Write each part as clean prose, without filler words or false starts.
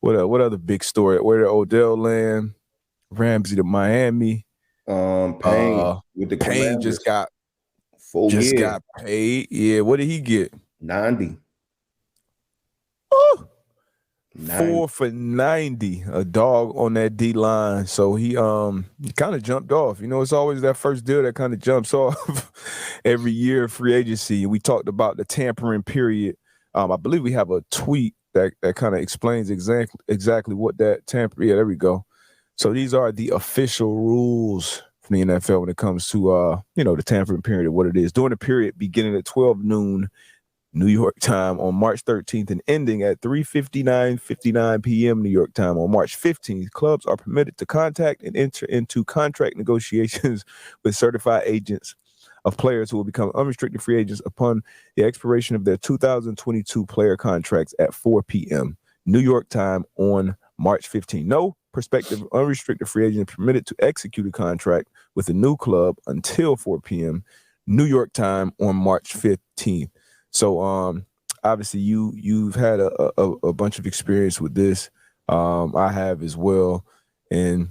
What other big story? Where did Odell land? Ramsey to Miami. Payne Uh, with the Payne just Commanders, got 4 years, paid. Yeah, what did he get? 90, Oh, 90. 4 for 90, a dog on that D line. So he kind of jumped off. It's always that first deal that kind of jumps off every year free agency. We talked about the tampering period. I believe we have a tweet that kind of explains exactly what that tamper. Yeah, there we go. So these are the official rules from the NFL when it comes to the tampering period, what it is. During the period beginning at 12 noon New York time on March 13th and ending at 3:59 p.m. New York time on March 15th, clubs are permitted to contact and enter into contract negotiations with certified agents of players who will become unrestricted free agents upon the expiration of their 2022 player contracts at 4 p.m. New York time on March 15th. No prospective unrestricted free agent permitted to execute a contract with a new club until 4 p.m. New York time on March 15th. So obviously you've had a bunch of experience with this. I have as well. And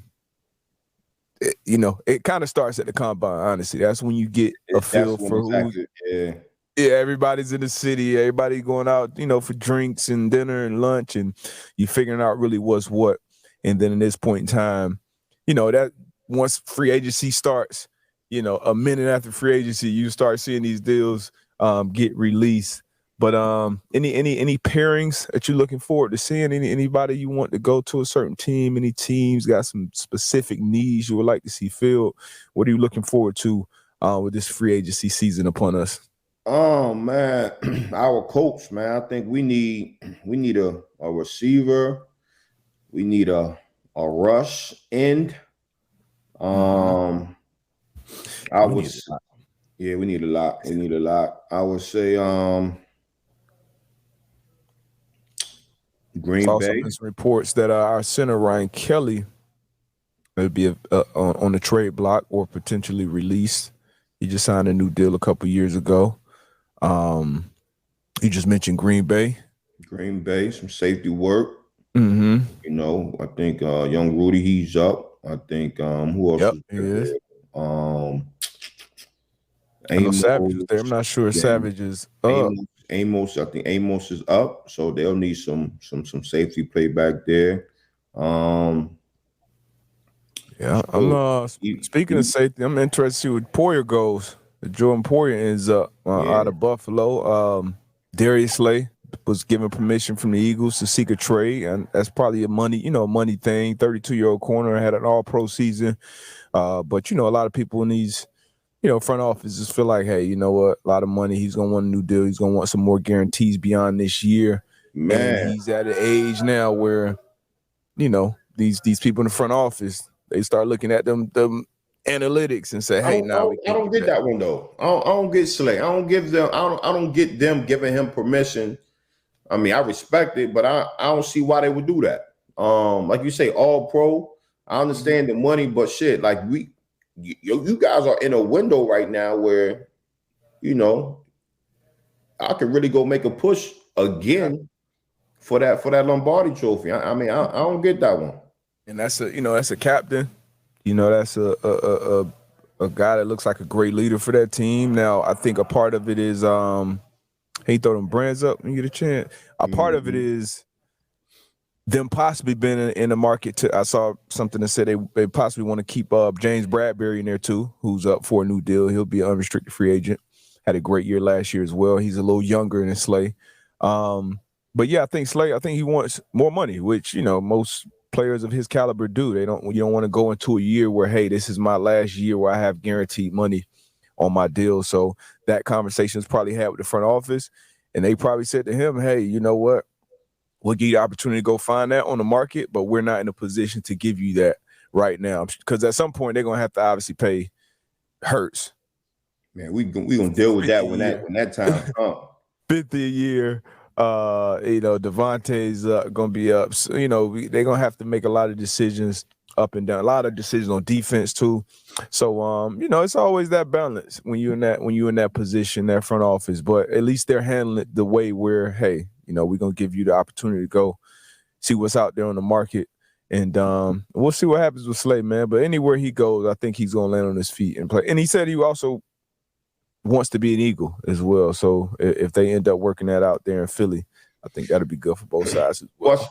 it kind of starts at the combine, honestly. That's when you get a That's feel when for it's who. actually, yeah. Yeah, everybody's in the city, everybody going out, for drinks and dinner and lunch, and you figuring out really what's what. And then in this point in time, that once free agency starts, a minute after free agency, you start seeing these deals get released. But any pairings that you're looking forward to seeing? Anybody you want to go to a certain team? Any teams got some specific needs you would like to see filled? What are you looking forward to with this free agency season upon us? Oh man, our coach, man. I think we need a receiver. We need a rush end. Mm-hmm. Um, I We need was Yeah, we need a lot. We need a lot. I would say Green also Bay. been some reports that our center Ryan Kelly will be on the trade block or potentially released. He just signed a new deal a couple years ago. Um, you just mentioned Green Bay. Green Bay, some safety work. Mm-hmm. I think young Rudy, he's up. I think who else Yep, is he is. there? I know Savage was there. I'm Amos. not sure if Yeah, Savage is up. Amos. I think Amos is up, so they'll need some safety play back there. Um, Yeah, I'm so speaking of he- safety, I'm interested to see what Poyer goes. Jordan Poyer ends up yeah, out of Buffalo. Darius Slay was given permission from the Eagles to seek a trade, and that's probably a money thing. 32-year-old corner had an all-pro season, but a lot of people in these front offices feel like, hey, you know what, a lot of money. He's gonna want a new deal. He's gonna want some more guarantees beyond this year, and man. he's at an age now where these people in the front office, they start looking at them analytics and say, I hey, don't, I nah, we don't, I can't don't do get that. that one though. I don't get Slay. I don't give them. I don't get them giving him permission. I mean, I respect it, but I don't see why they would do that. Like you say, all pro. I Mhm. understand the money, but shit, like you guys are in a window right now where you know I could really go make a push Yeah. again for that Lombardi trophy. I mean, I don't get that one. And that's a captain. That's a guy that looks like a great leader for that team. Now, I think a part of it is he throw them brands up and get a chance. A part of it Mhm. is them possibly being in the market to. I saw something that said they possibly want to keep James Bradbury in there too, who's up for a new deal. He'll be an unrestricted free agent. Had a great year last year as well. He's a little younger than Slay. But yeah, I think Slay, I think he wants more money, which most players of his caliber do. You don't want to go into a year where, hey, this is my last year where I have guaranteed money on my deal. So that conversation is probably had with the front office, and they probably said to him, hey, you know what? We'll give you the opportunity to go find that on the market, but we're not in a position to give you that right now. Because at some point they're gonna have to obviously pay Hurts Man, we gonna deal with fifty that a year, when that time comes. 50 a year. Devontae's gonna be up. So, they're gonna have to make a lot of decisions up and down, a lot of decisions on defense too. So it's always that balance when you're in that position, that front office. But at least they're handling it the way where, hey, we're gonna give you the opportunity to go see what's out there on the market. And we'll see what happens with Slay, man. But anywhere he goes, I think he's going to land on his feet and play. And he said he also wants to be an Eagle as well. So if they end up working that out there in Philly, I think that'll be good for both sides as well.